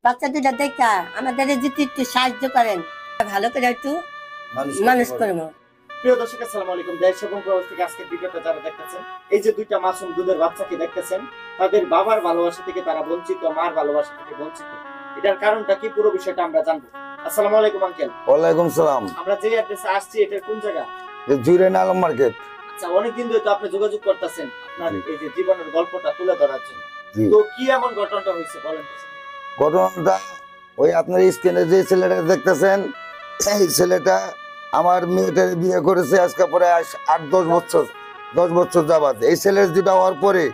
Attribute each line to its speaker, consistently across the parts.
Speaker 1: বাচ্চা দুটা দেখা আমাদের যদি একটু সাহায্য করেন, ভালো করে একটু মানুষ করবো।
Speaker 2: প্রিয় দর্শক, আসসালামু আলাইকুম। দেশ এবং প্রবাস থেকে আজকের ভিডিওটা যারা দেখতেছেন, এই যে দুইটা মাসুম দুধের বাচ্চাকে দেখতেছেন, তাদের বাবার ভালোবাসা থেকে তারা বঞ্চিত, মার ভালোবাসা থেকে বঞ্চিত। এটার কারণটা কি, পুরো বিষয়টা আমরা জানবো। আসসালামু আলাইকুম আঙ্কেল।
Speaker 3: ওয়ালাইকুম সালাম।
Speaker 2: আমরা যে অ্যাড্রেসে আসছি, এটার কোন জায়গা?
Speaker 3: জুরেন আলম মার্কেট।
Speaker 2: আচ্ছা, অনেকদিন ধরে তো আপনি যোগাযোগ করতেছেন আপনার এই যে জীবনের গল্পটা তুলে ধরার জন্য।
Speaker 3: জি।
Speaker 2: তো কি এমন ঘটনাটা হয়েছে বলেন তো?
Speaker 3: ঘটনাটা ওই আপনার স্ক্রিনে যে ছেলেটা দেখতেছেন, এই ছেলেটা আমার মেয়েটার বিয়ে করেছে আজকে প্রায় 8-10 বছর, 10 বছর যাবাদ। এই ছেলের যেটা হওয়ার পরে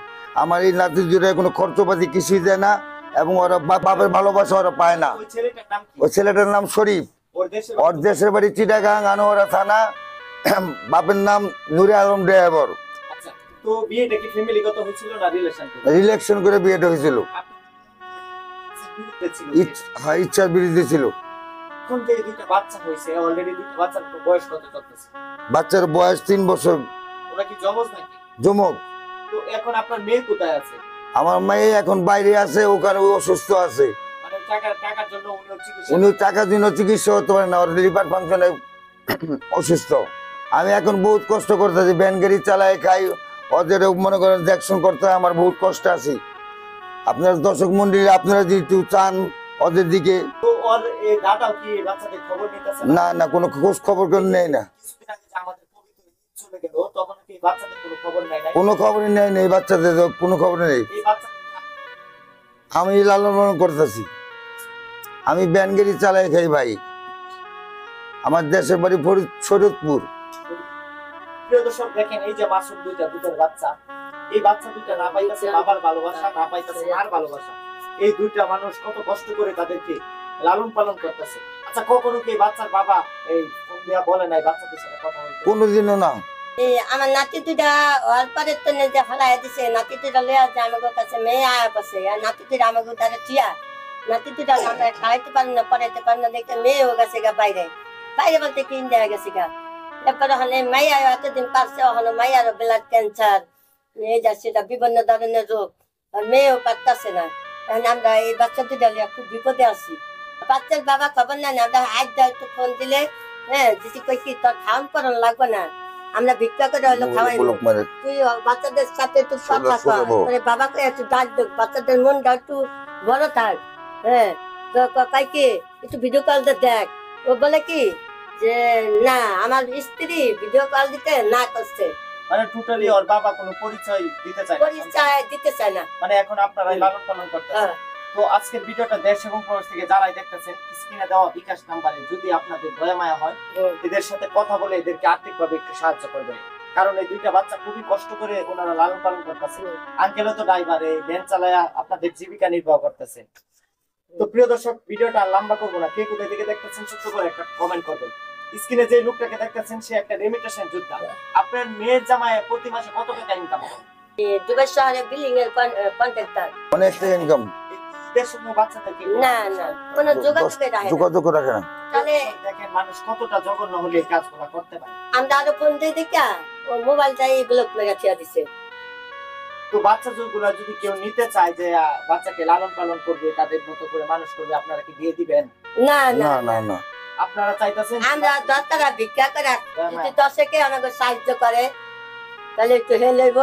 Speaker 3: আমার এই নাতির যেটা কোনো খরচপাতি কিছুই দেয় না, এবং ওরা বাপের ভালোবাসা ওরা পায় না।
Speaker 2: ওই ছেলেটার নাম কি?
Speaker 3: ওই ছেলেটার নাম শরীফ। ওর দেশের বাড়ি চিটাগাং, আনোয়ারা থানা। বাপের নাম নুরে আলম ড্রাইভার।
Speaker 2: আচ্ছা, তো বিয়েটা কি ফ্যামিলিগত হয়েছিল না রিলেশন?
Speaker 3: রিলেকশন করে বিয়েটা হয়েছিল। হ্যাঁ, ইচ্ছার বিরুদ্ধে ছিল।
Speaker 2: এখন যে দুইটা বাচ্চা হয়েছে, অলরেডি দুইটা বাচ্চার বয়স কত চলতেছে?
Speaker 3: বাচ্চার বয়স 3 বছর।
Speaker 2: ওরা কি জমজ নাকি?
Speaker 3: যমক।
Speaker 2: তো এখন আপনার মেয়ে কোথায় আছে?
Speaker 3: আমার মেয়ে এখন বাইরে আছে, ওখানে ও অসুস্থ আছে।
Speaker 2: মানে টাকার জন্য
Speaker 3: উনি টাকার জন্য চিকিৎসা করতে পারেন না, ওর লিভার ফাংশনে অসুস্থ। আমি এখন বহুত কষ্ট করতেছি, ভ্যান গাড়ি চালাই, খাই, ওদের মনে করেন দেখশন করতে হয়, আমার বহুত কষ্ট আছে। আপনার দর্শক মন্ডলী আপনারা যদি একটু চান ওদের দিকে।
Speaker 2: তো ওর এই দাদাও কি বাচ্চাদের খবর নিতেছে?
Speaker 3: না না, কোনো খোঁজ খবর কেউ নেই না।
Speaker 2: কিছুদিন আগে যে আমাদের পবিত্র ঈদ চলে গেল, তখন কি বাচ্চাদের কোনো খবর নাই?
Speaker 3: কোনো খবরই নেই, নেই বাচ্চাদের কোনো খবর নেই।
Speaker 2: এই বাচ্চাদের
Speaker 3: আমি লালন পালন করতেছি, আমি ভ্যান গাড়ি চালাই, খাই ভাই। আমার দেশের বাড়ি শরীয়তপুর।
Speaker 2: প্রিয় দর্শক দেখেন, এই যে মাসুম দুইটা দুধের বাচ্চা, এই বাচ্চা দুইটা না পাইতেছে বাবার ভালোবাসা, না পাইতেছে মার ভালোবাসা। এই দুইটা মানুষ কত কষ্ট করে তাদেরকে লালন পালন করতেছে। আচ্ছা, কখনো কি বাচ্চার বাবা এই ফোন দিয়া বলে নাই বাচ্চাদের সাথে কথা বলতে?
Speaker 3: কোনোদিনও না।
Speaker 1: আমার নাতি দুটা হওয়ার পরে তো নিজে ফেলাই দিছে, নাতি দুটা লইয়া যে আমাদের কাছে মেয়ে আয়া পাশে, আর নাতি দুটা আমাকে তারা টিয়া, নাতি দুটা আমরা খাইতে পারি না, পড়াইতে পারি না, দেখে মেয়েও গেছে গা বাইরে, বাইরে বলতে কি ইন্ডিয়া গেছে গা। এরপরে ওখানে মাইয়া এতদিন পারছে, ওখানে মাইয়ারও ব্লাড ক্যান্সার, এই যা সেটা বিভিন্ন ধরনের রোগ, আর মেয়েও পারতেছে না। এখন আমরা এই বাচ্চা দুটা লিয়া খুব বিপদে আছি। বাচ্চার বাবা খবর নাই, আমরা আজ একটু ফোন দিলে, হ্যাঁ যদি কই কি তোর খাওয়ান পড়ানো লাগবে না, আমরা ভিক্ষা করে হলো খাওয়াই, তুই বাচ্চাদের সাথে একটু কথা কর, বাবাকে একটু ডাক দেখ, বাচ্চাদের মনটা একটু বড় থাক। হ্যাঁ, তো কয় কি একটু ভিডিও কল দেখ। ও বলে কি যে না, আমার স্ত্রী ভিডিও কল দিতে না করছে,
Speaker 2: মানে টোটালি ওর বাবা কোনো পরিচয় দিতে চায় না,
Speaker 1: পরিচয় দিতে চায় না।
Speaker 2: মানে এখন আপনারাই লালন পালন করতেছেন। তো আজকের ভিডিওটা দেশ এবং প্রবাস থেকে যারাই দেখতেছেন, স্ক্রিনে দেওয়া বিকাশ নাম্বারে যদি আপনাদের দয়া মায়া হয়, এদের সাথে কথা বলে এদেরকে আর্থিকভাবে একটু সাহায্য করবেন। কারণ এই দুইটা বাচ্চা খুবই কষ্ট করে ওনারা লালন পালন করতেছে। আঙ্কেলও তো ড্রাইভার, এই ভ্যান চালায়া আপনাদের জীবিকা নির্বাহ করতেছে। তো প্রিয় দর্শক, ভিডিওটা লম্বা করবো না, কে কোথায় থেকে দেখতেছেন ছোট্ট করে একটা কমেন্ট করবেন। স্ক্রিনে যে লোকটাকে দেখতেছেন, সে একটা রেমিটেশন যোদ্ধা। আপনার মেয়ের জামায় প্রতি মাসে কত টাকা ইনকাম হয়?
Speaker 1: দুবাই শহরে বিল্ডিং এর কন্ট্রাক্টর,
Speaker 3: অনেকটা ইনকাম।
Speaker 2: বাচ্চাদেরকে
Speaker 1: না না কোনো
Speaker 3: যোগাযোগ রাখে না।
Speaker 1: তাহলে
Speaker 2: দেখেন মানুষ কতটা জঘন্য হলে এই কাজগুলো করতে পারে।
Speaker 1: আমরা আরো ফোন দিয়ে দেখা ও মোবাইলটাই ব্লক মেরে ছেড়ে দিছে।
Speaker 2: তো বাচ্চা গুলা যদি কেউ নিতে চায় যে বাচ্চাকে লালন পালন করবে, তাদের মতো করে মানুষ করবে, আপনারা কি দিয়ে দিবেন?
Speaker 1: না
Speaker 3: না
Speaker 1: না
Speaker 3: না না,
Speaker 2: আপনারা চাইতেছেন
Speaker 1: আমরা দরকার ভিক্ষা করে, যদি দর্শকে আমাকে সাহায্য করে তাহলে একটু হেল হইব,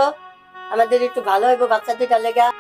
Speaker 1: আমাদের একটু ভালো হইব বাচ্চাদের লেগা।